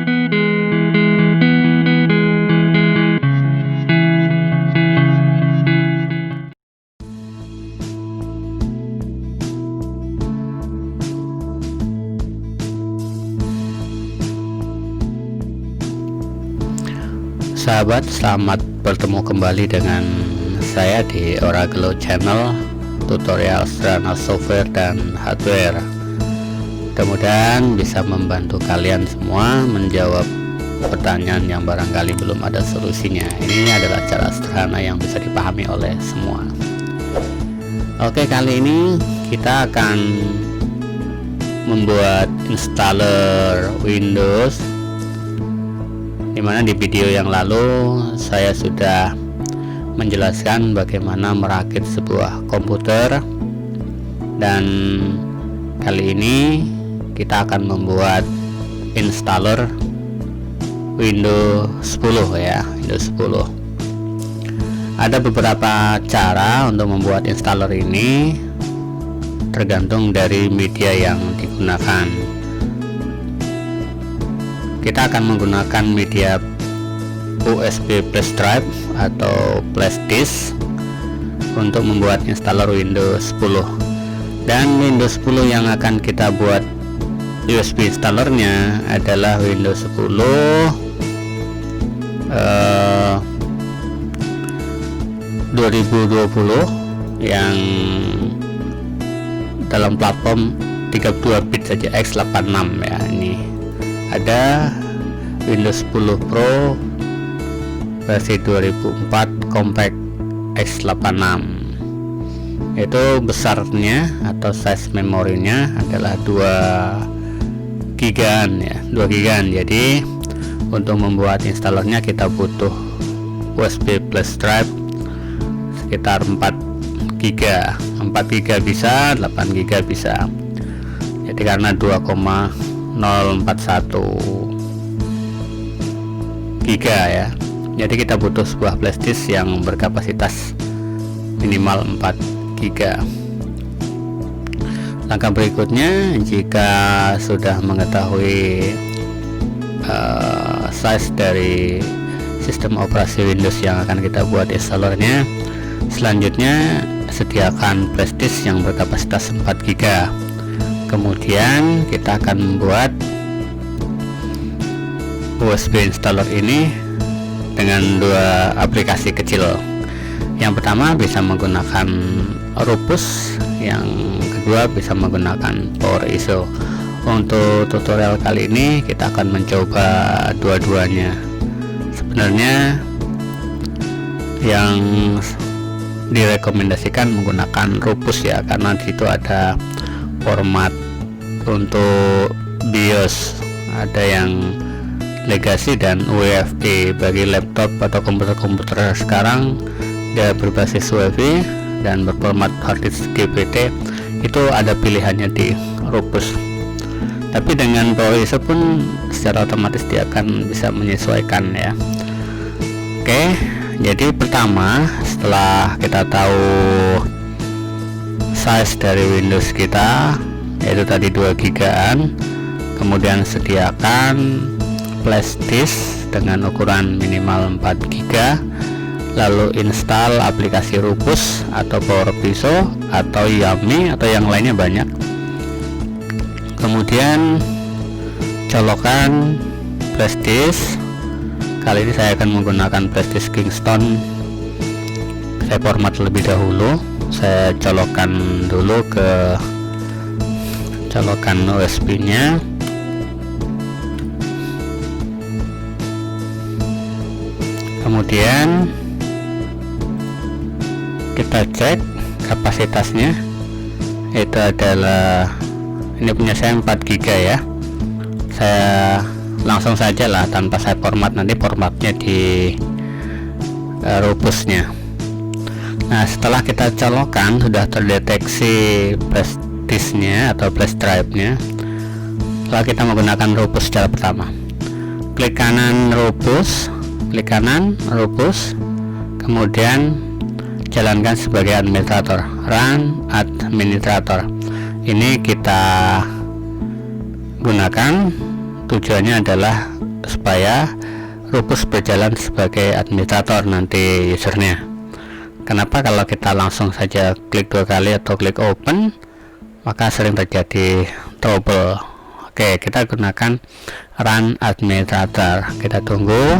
Sahabat, selamat bertemu kembali dengan saya di Oragelo Channel, tutorial sederhana software dan hardware. Mudah-mudahan bisa membantu kalian semua menjawab pertanyaan yang barangkali belum ada solusinya. Ini adalah cara sederhana yang bisa dipahami oleh semua. Oke, kali ini kita akan membuat installer Windows, dimana di video yang lalu saya sudah menjelaskan bagaimana merakit sebuah komputer, dan kali ini kita akan membuat installer Windows 10 ya, Windows 10. Ada beberapa cara untuk membuat installer ini, tergantung dari media yang digunakan. Kita akan menggunakan media USB flash drive atau flash disk untuk membuat installer Windows 10. Dan Windows 10 yang akan kita buat USB installernya adalah Windows 10 2020 yang dalam platform 32 bit saja, x86 ya. Ini ada Windows 10 Pro versi 2004 Compact x86. Itu besarnya atau size memorinya adalah 2 gigaan ya, 2 gigaan. Jadi untuk membuat installernya kita butuh USB flash drive sekitar 4 giga. 4 giga bisa, 8 giga bisa. Jadi karena 2,041 giga ya, jadi kita butuh sebuah flash disk yang berkapasitas minimal 4 giga. Langkah berikutnya, jika sudah mengetahui size dari sistem operasi Windows yang akan kita buat installernya, selanjutnya sediakan flash disk yang berkapasitas 4 giga. Kemudian kita akan membuat USB installer ini dengan 2 aplikasi kecil. Yang pertama bisa menggunakan Rufus, yang kedua bisa menggunakan PowerISO. Untuk tutorial kali ini kita akan mencoba dua-duanya. Sebenarnya yang direkomendasikan menggunakan Rufus ya, karena di situ ada format untuk BIOS, ada yang legacy dan UEFI. Bagi laptop atau komputer-komputer sekarang dia berbasis UEFI dan berformat hard disk GPT, itu ada pilihannya di Rufus. Tapi dengan PowerISO pun secara otomatis dia akan bisa menyesuaikan ya. Oke, jadi pertama, setelah kita tahu size dari Windows kita, yaitu tadi 2 gigaan, kemudian sediakan flash disk dengan ukuran minimal 4 giga, lalu install aplikasi Rufus atau PowerISO atau Yummy atau yang lainnya banyak. Kemudian colokkan flash disk. Kali ini saya akan menggunakan flash disk Kingston. Saya format lebih dahulu. Saya colokkan dulu ke colokan USB nya. Kemudian kita cek kapasitasnya, itu adalah, ini punya saya 4 giga ya. Saya langsung saja lah tanpa saya format, nanti formatnya di Rufusnya. Nah, setelah kita colokkan sudah terdeteksi flash disknya atau flash drive-nya. Setelah kita menggunakan Rufus secara pertama, klik kanan Rufus, klik kanan Rufus, kemudian jalankan sebagai administrator, run administrator. Ini kita gunakan, tujuannya adalah supaya Rufus berjalan sebagai administrator nanti usernya. Kenapa kalau kita langsung saja klik 2 kali atau klik open maka sering terjadi trouble. Oke, kita gunakan run administrator. Kita tunggu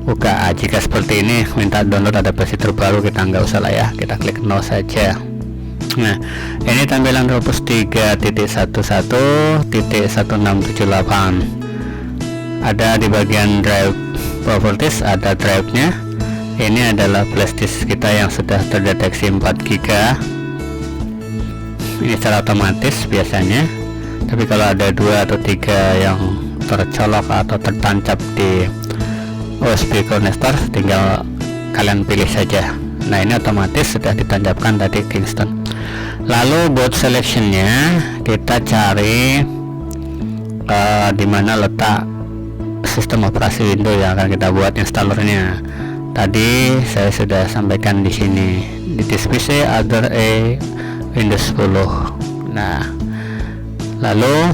buka. Jika seperti ini minta download ada versi terbaru, kita nggak usah lah ya, kita klik no saja. Nah, ini tampilan Rufus 3.11.1678. ada di bagian drive properties, ada drive nya. Ini adalah flash disk kita yang sudah terdeteksi 4 GB. Ini secara otomatis biasanya, tapi kalau ada 2 atau 3 yang tercolok atau tertancap di USB connector, tinggal kalian pilih saja. Nah, ini otomatis sudah ditancapkan tadi Kingston. Lalu boot selectionnya kita cari di mana letak sistem operasi Windows yang akan kita buat installernya. Tadi saya sudah sampaikan di sini di this PC other Windows 10. Nah, lalu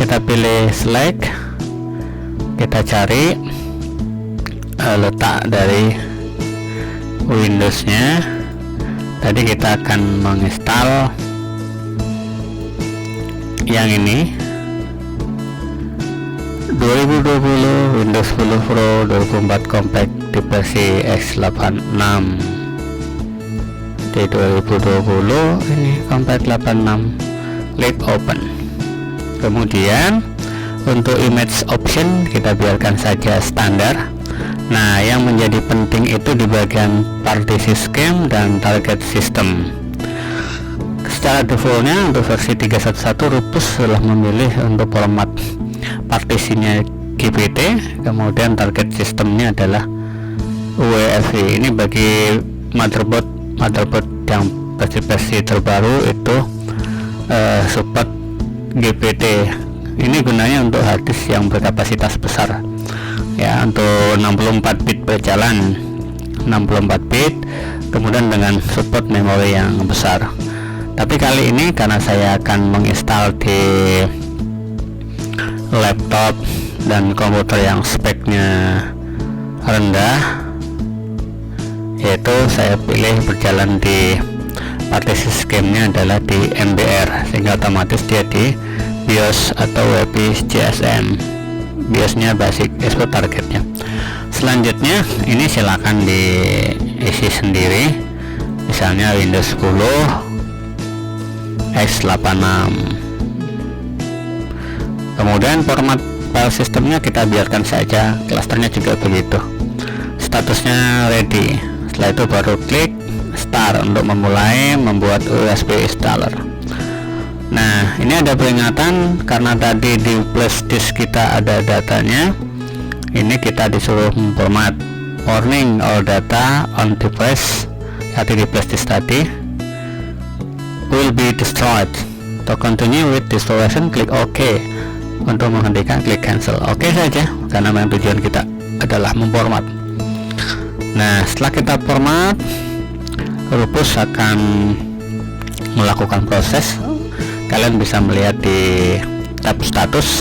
kita pilih select, kita cari letak dari Windows-nya. Tadi kita akan menginstal yang ini 2020 Windows 10 Pro 2004 Compact di versi x86. Di 2020 ini Compact 86, klik open. Kemudian untuk image option kita biarkan saja standar. Nah, yang menjadi penting itu di bagian partisi scheme dan target system. Secara defaultnya untuk versi 3.1.1 Rufus telah memilih untuk format partisinya GPT, kemudian target sistemnya adalah UEFI. Ini bagi motherboard yang versi terbaru itu support GPT. Ini gunanya untuk hard disk yang berkapasitas besar ya, untuk 64 bit berjalan 64 bit, kemudian dengan support memori yang besar. Tapi kali ini karena saya akan menginstal di laptop dan komputer yang speknya rendah, yaitu saya pilih berjalan di partisi scheme-nya adalah di MBR, sehingga otomatis dia di BIOS atau WP GSM. BIOS-nya basic export targetnya. Selanjutnya ini silakan diisi sendiri, misalnya Windows 10 x86. Kemudian format file sistemnya kita biarkan saja, klasternya juga begitu. Statusnya ready. Setelah itu baru klik start untuk memulai membuat USB installer. Nah, ini ada peringatan karena tadi di flash disk kita ada datanya. Ini kita disuruh memformat. Warning, all data on device di flash disk tadi will be destroyed. To continue with installation, klik OK. Untuk menghentikan, klik cancel. Oke saja, karena memang tujuan kita adalah memformat. Nah, setelah kita format, Rufus akan melakukan proses. Kalian bisa melihat di tab status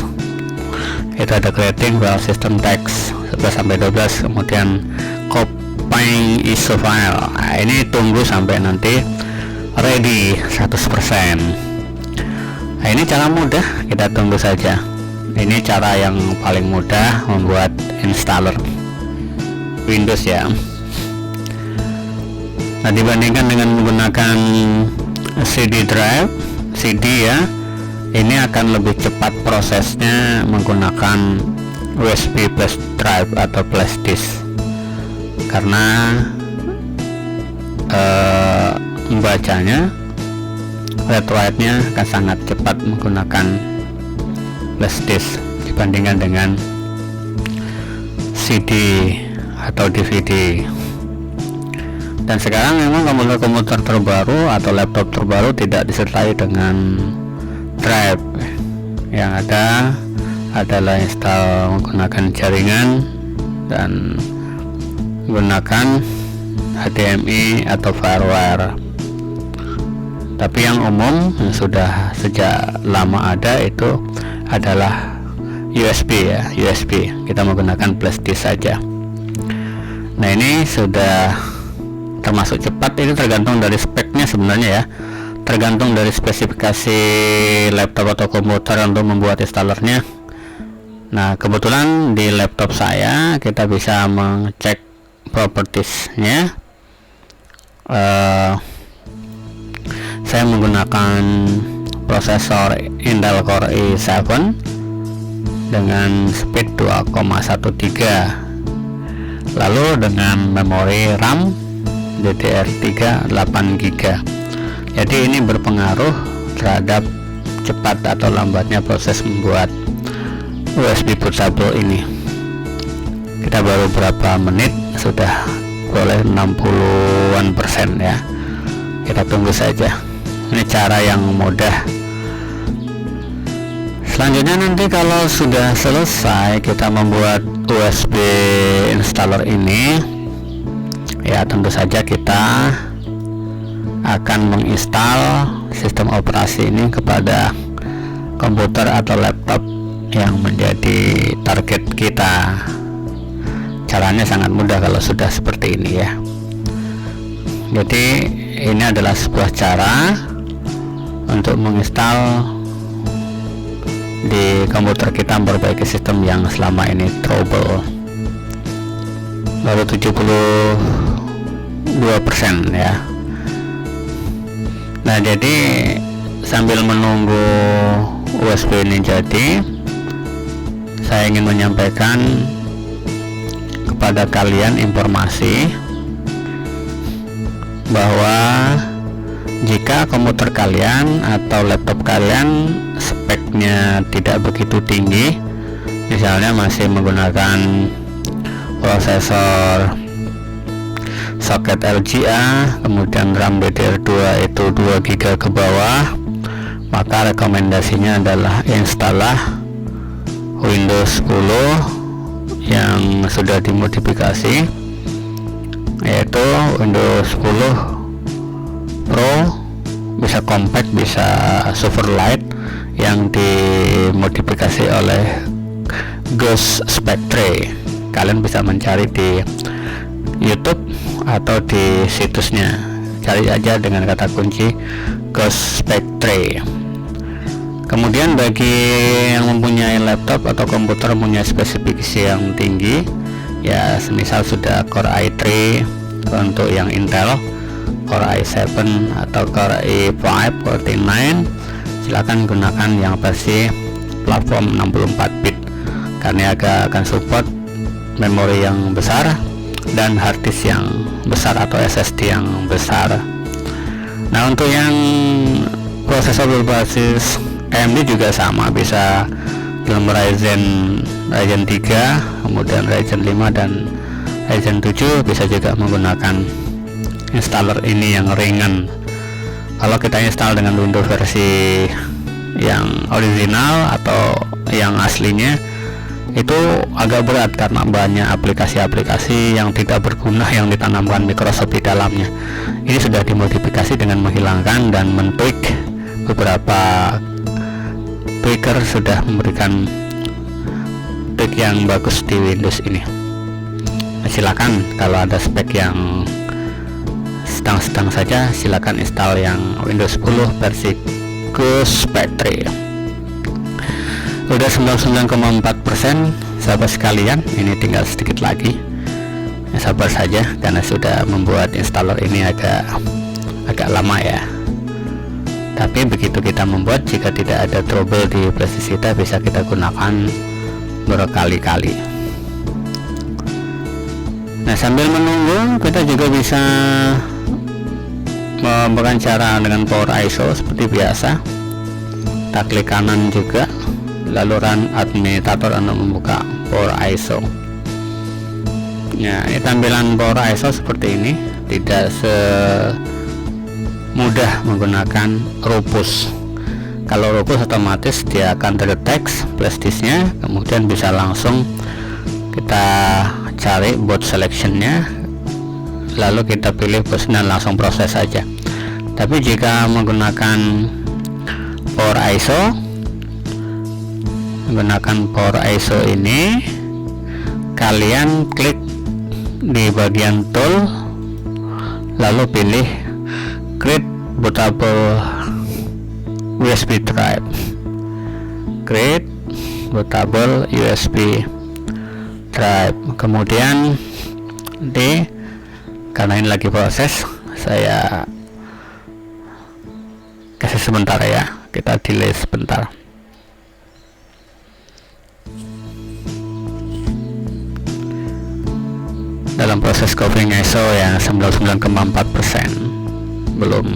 itu ada creating file system text 11-12, kemudian copying ISO file. Nah, ini tunggu sampai nanti ready 100%. Nah, ini cara mudah, kita tunggu saja. Ini cara yang paling mudah membuat installer Windows ya. Nah, dibandingkan dengan menggunakan CD drive, CD ya, ini akan lebih cepat prosesnya menggunakan USB flash drive atau flash disk, karena membacanya read write-nya akan sangat cepat menggunakan flash disk dibandingkan dengan CD atau DVD. Dan sekarang memang komputer terbaru atau laptop terbaru tidak disertai dengan drive. Yang ada adalah install menggunakan jaringan dan menggunakan HDMI atau firewire. Tapi yang umum yang sudah sejak lama ada itu adalah USB ya, USB. Kita menggunakan flash disk saja. Nah, ini sudah termasuk cepat. Ini tergantung dari speknya sebenarnya ya, tergantung dari spesifikasi laptop atau komputer untuk membuat installernya. Nah, kebetulan di laptop saya kita bisa mengecek propertiesnya. Saya menggunakan prosesor Intel Core i7 dengan speed 2,13, lalu dengan memori RAM DDR3 8GB. Jadi ini berpengaruh terhadap cepat atau lambatnya proses membuat USB bootable ini. Kita baru berapa menit sudah boleh 60% ya. Kita tunggu saja. Ini cara yang mudah. Selanjutnya nanti kalau sudah selesai kita membuat USB installer ini, ya tentu saja kita akan menginstal sistem operasi ini kepada komputer atau laptop yang menjadi target kita. Caranya sangat mudah kalau sudah seperti ini ya. Jadi ini adalah sebuah cara untuk menginstal di komputer kita, memperbaiki sistem yang selama ini trouble. Baru 72% ya. Nah, jadi sambil menunggu USB ini jadi, saya ingin menyampaikan kepada kalian informasi bahwa jika komputer kalian atau laptop kalian speknya tidak begitu tinggi, misalnya masih menggunakan prosesor soket LGA, kemudian RAM DDR2 itu 2GB ke bawah, maka rekomendasinya adalah installer Windows 10 yang sudah dimodifikasi, yaitu Windows 10 Pro, bisa compact, bisa Silverlight, yang dimodifikasi oleh Ghost Spectre. Kalian bisa mencari di YouTube atau di situsnya, cari aja dengan kata kunci Ghost Spectre. Kemudian bagi yang mempunyai laptop atau komputer mempunyai spesifikasi yang tinggi, ya semisal sudah Core i3 untuk yang Intel, Core i7 atau Core i5, Core i9, silakan gunakan yang versi platform 64 bit karena akan support memori yang besar dan hard disk yang besar atau SSD yang besar. Nah, untuk yang prosesor berbasis AMD juga sama, bisa dalam Ryzen 3, kemudian Ryzen 5 dan Ryzen 7, bisa juga menggunakan installer ini yang ringan. Kalau kita install dengan Windows versi yang original atau yang aslinya, itu agak berat karena banyak aplikasi-aplikasi yang tidak berguna yang ditanamkan Microsoft di dalamnya. Ini sudah dimodifikasi dengan menghilangkan dan men-tweak beberapa tweaker, sudah memberikan tweak yang bagus di Windows ini. Nah, silakan kalau ada spek yang sedang-sedang saja, silakan install yang Windows 10 versi Ghost Spectre. Udah 99,4% sahabat sekalian, ini tinggal sedikit lagi. Ya, sabar saja karena sudah membuat installer ini agak lama ya. Tapi begitu kita membuat, jika tidak ada trouble di flash kita, bisa kita gunakan berkali-kali. Nah, sambil menunggu kita juga bisa memberikan cara dengan Power ISO seperti biasa. Kita klik kanan juga, lalu run administrator untuk membuka Power ISO. Nah, ini tampilan Power ISO seperti ini, tidak semudah menggunakan Rufus. Kalau Rufus otomatis dia akan terdeteksi flash disknya, kemudian bisa langsung kita cari boot selectionnya, lalu kita pilih bus dan langsung proses saja. Tapi jika menggunakan Power ISO, menggunakan Power ISO ini, kalian klik di bagian tool, lalu pilih create bootable USB drive, create bootable USB drive. Kemudian karena ini lagi proses, saya kasih sebentar ya, kita delay sebentar. Dalam proses covering ISO ya 99,4%, belum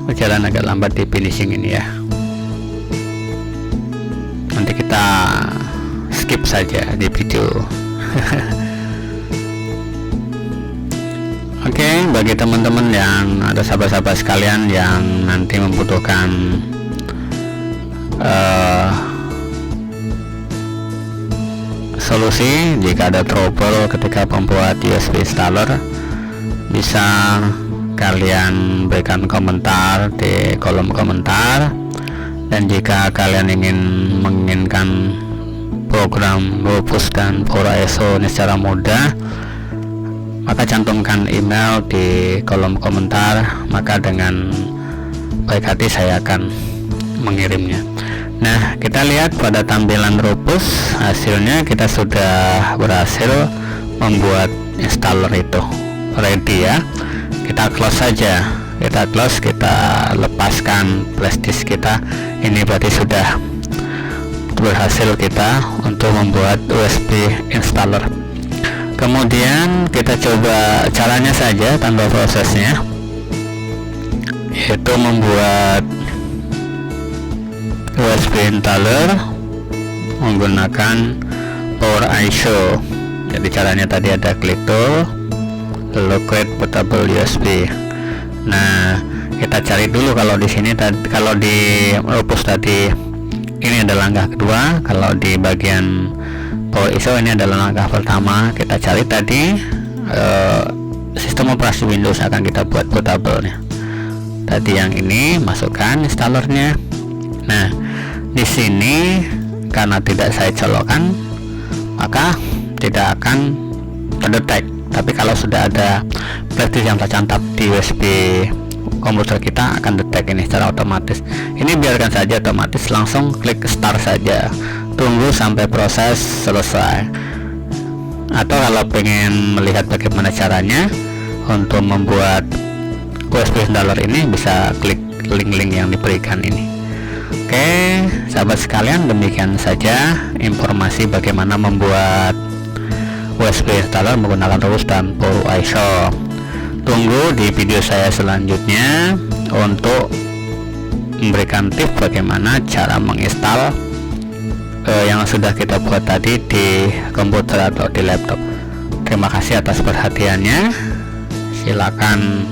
berjalan, agak lambat di finishing ini ya. Nanti kita skip saja di video. Oke, bagi teman-teman yang ada sahabat-sahabat sekalian yang nanti membutuhkan solusi jika ada trouble ketika membuat USB installer, bisa kalian berikan komentar di kolom komentar. Dan jika kalian menginginkan program Rufus dan Power ISO ini secara mudah, maka cantumkan email di kolom komentar, maka dengan baik hati saya akan mengirimnya. Nah, kita lihat pada tampilan Rufus, hasilnya kita sudah berhasil membuat installer itu ready ya. Kita close saja, kita lepaskan flash disk kita. Ini berarti sudah berhasil kita untuk membuat USB installer. Kemudian kita coba caranya saja tanpa prosesnya, yaitu membuat USB installer menggunakan Power ISO. Jadi caranya tadi ada klik tool, lalu create bootable USB. Nah, kita cari dulu kalau di sini kalau di Rufus tadi ini adalah langkah kedua, kalau di bagian Power ISO ini adalah langkah pertama. Kita cari tadi sistem operasi Windows akan kita buat bootable nya. Tadi yang ini masukkan installernya. Nah, di sini karena tidak saya colokkan, maka tidak akan terdetek. Tapi kalau sudah ada flash yang tercantum di USB komputer kita, akan detect ini secara otomatis. Ini biarkan saja otomatis, langsung klik start saja, tunggu sampai proses selesai. Atau kalau pengen melihat bagaimana caranya untuk membuat USB installer ini, bisa klik link-link yang diberikan ini. Oke, sahabat sekalian, demikian saja informasi bagaimana membuat USB installer menggunakan Rufus dan Power ISO. Tunggu di video saya selanjutnya untuk memberikan tips bagaimana cara menginstal yang sudah kita buat tadi di komputer atau di laptop. Terima kasih atas perhatiannya. Silakan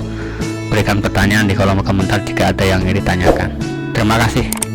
berikan pertanyaan di kolom komentar jika ada yang ingin ditanyakan. Terima kasih.